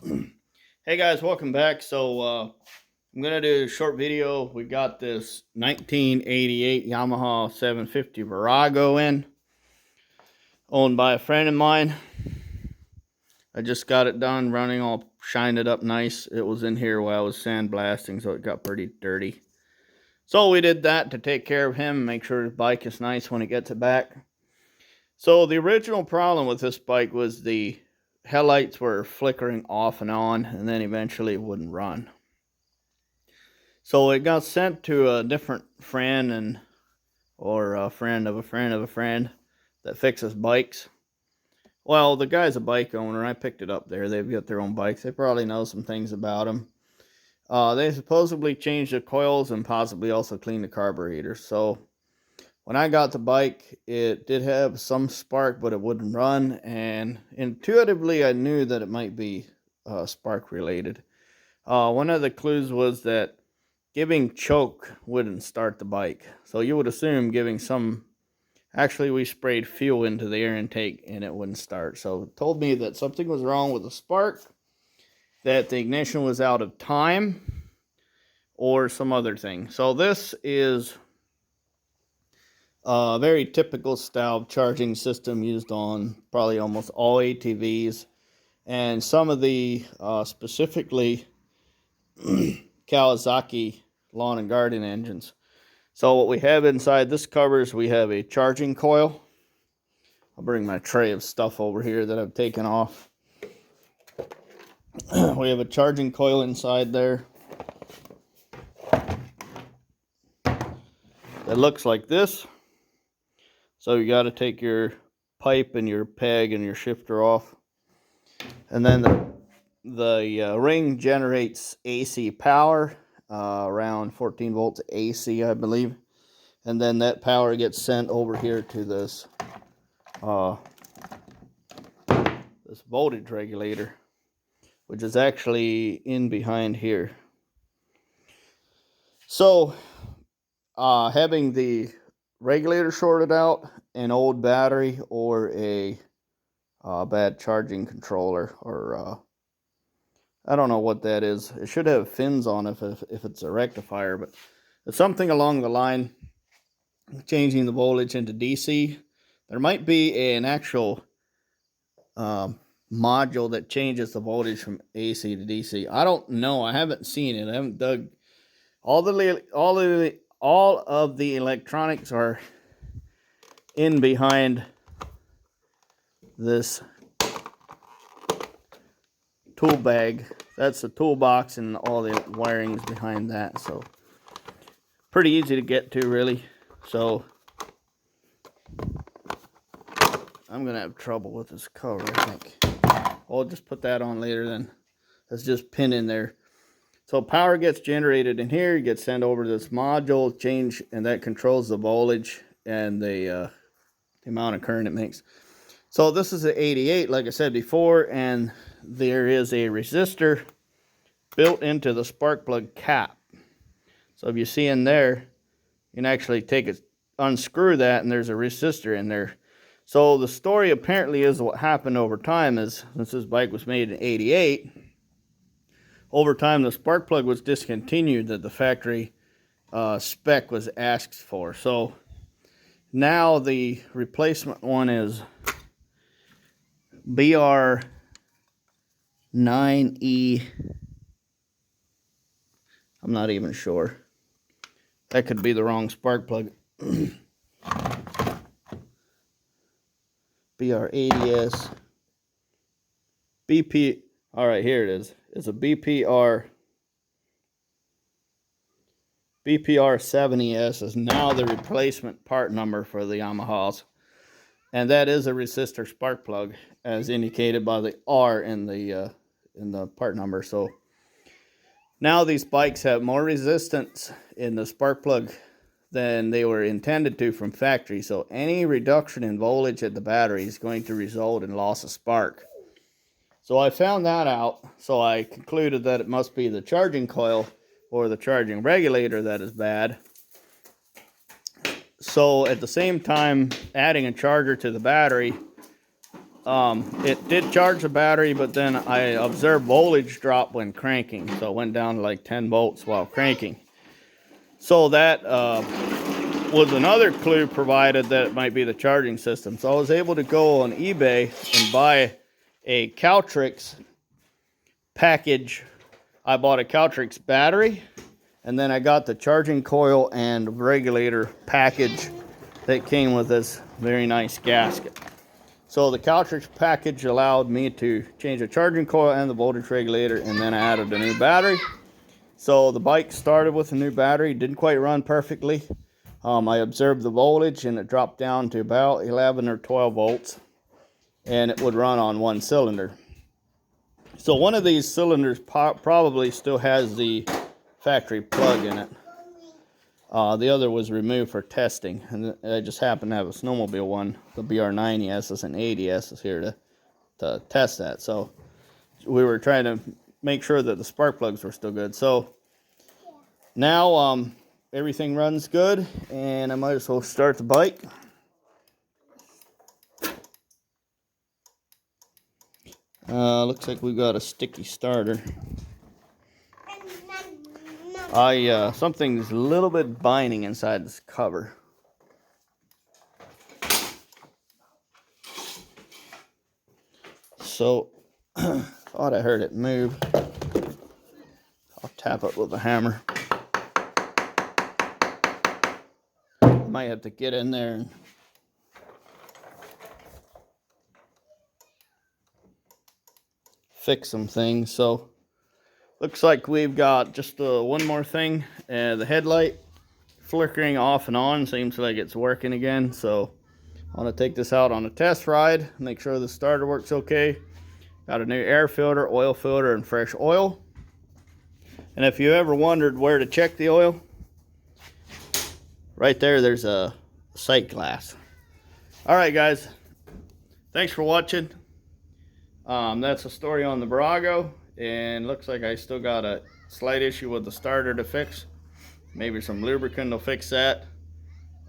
Hey guys, welcome back. I'm gonna do a short video. We got this 1988 Yamaha 750 Virago owned by a friend of mine. I just got it done running, all shined it up nice. It was in here while I was sandblasting, so it got pretty dirty. So we did that to take care of him, make sure his bike is nice when he gets it back. So the original problem with this bike was the headlights were flickering off and on, and then eventually it wouldn't run. So it got sent to a different friend or a friend of a friend of a friend that fixes bikes. Well, the guy's a bike owner. I picked it up there. They've got their own bikes. They probably know some things about them. They supposedly changed the coils and possibly also cleaned the carburetor. So when I got the bike, it did have some spark, but it wouldn't run. And intuitively, I knew that it might be spark related. One of the clues was that giving choke wouldn't start the bike. So you would assume giving some... Actually, we sprayed fuel into the air intake and it wouldn't start. So it told me that something was wrong with the spark, that the ignition was out of time, or some other thing. So this is a very typical style of charging system used on probably almost all ATVs. And some of the specifically Kawasaki lawn and garden engines. So what we have inside this cover is we have a charging coil. I'll bring my tray of stuff over here that I've taken off. We have a charging coil inside there. It looks like this. So you got to take your pipe and your peg and your shifter off. And then the ring generates AC power. Around 14 volts AC, I believe. And then that power gets sent over here to this this voltage regulator, which is actually in behind here. So having the regulator shorted out, an old battery, or a bad charging controller, or I don't know what that is. It should have fins on it if it's a rectifier, but it's something along the line changing the voltage into DC. There might be an actual module that changes the voltage from AC to DC. I don't know. I haven't seen it. I haven't dug. All of the electronics are in behind this tool bag. That's the toolbox, and all the wiring is behind that. So pretty easy to get to, really. So I'm gonna have trouble with this cover, I think. I'll just put that on later then. Let's just pin in there. So power gets generated in here, gets sent over to this module, change, and that controls the voltage and the amount of current it makes. So this is an 88, like I said before, and there is a resistor built into the spark plug cap. So if you see in there, you can actually take it, unscrew that, and there's a resistor in there. So the story apparently is what happened over time is, since this bike was made in 88, over time the spark plug was discontinued that the factory spec was asked for. So now the replacement one is BR9E. I'm not even sure. That could be the wrong spark plug. BR80S. BP. All right, here it is. It's a BPR70S is now the replacement part number for the Yamahas. And that is a resistor spark plug, as indicated by the R in the part number. So now these bikes have more resistance in the spark plug than they were intended to from factory. So any reduction in voltage at the battery is going to result in loss of spark. So I found that out. So I concluded that it must be the charging coil or the charging regulator that is bad. So at the same time adding a charger to the battery, it did charge the battery, but then I observed voltage drop when cranking, so it went down to like 10 volts while cranking. So that was another clue provided that it might be the charging system. So I was able to go on eBay and buy a Caltrix package. I bought a Caltrix battery, and then I got the charging coil and regulator package that came with this very nice gasket. So the Caltrix package allowed me to change the charging coil and the voltage regulator, and then I added a new battery. So the bike started with a new battery, didn't quite run perfectly. I observed the voltage and it dropped down to about 11 or 12 volts, and it would run on one cylinder. So one of these cylinders probably still has the factory plug in it. The other was removed for testing, and I just happened to have a snowmobile one, the BR90S and 80S is here to test that. So we were trying to make sure that the spark plugs were still good. So now everything runs good, and I might as well start the bike. Looks like we got a sticky starter. Something's a little bit binding inside this cover. So, thought I heard it move. I'll tap it with a hammer. Might have to get in there and fix some things. So, looks like we've got just one more thing. The headlight flickering off and on. Seems like it's working again. So I want to take this out on a test ride. Make sure the starter works okay. Got a new air filter, oil filter, and fresh oil. And if you ever wondered where to check the oil, right there's a sight glass. Alright guys, thanks for watching. That's a story on the Virago. And looks like I still got a slight issue with the starter to fix. Maybe some lubricant will fix that.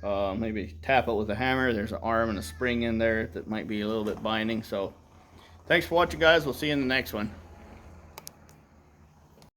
Maybe tap it with a hammer. There's an arm and a spring in there that might be a little bit binding. So thanks for watching guys. We'll see you in the next one.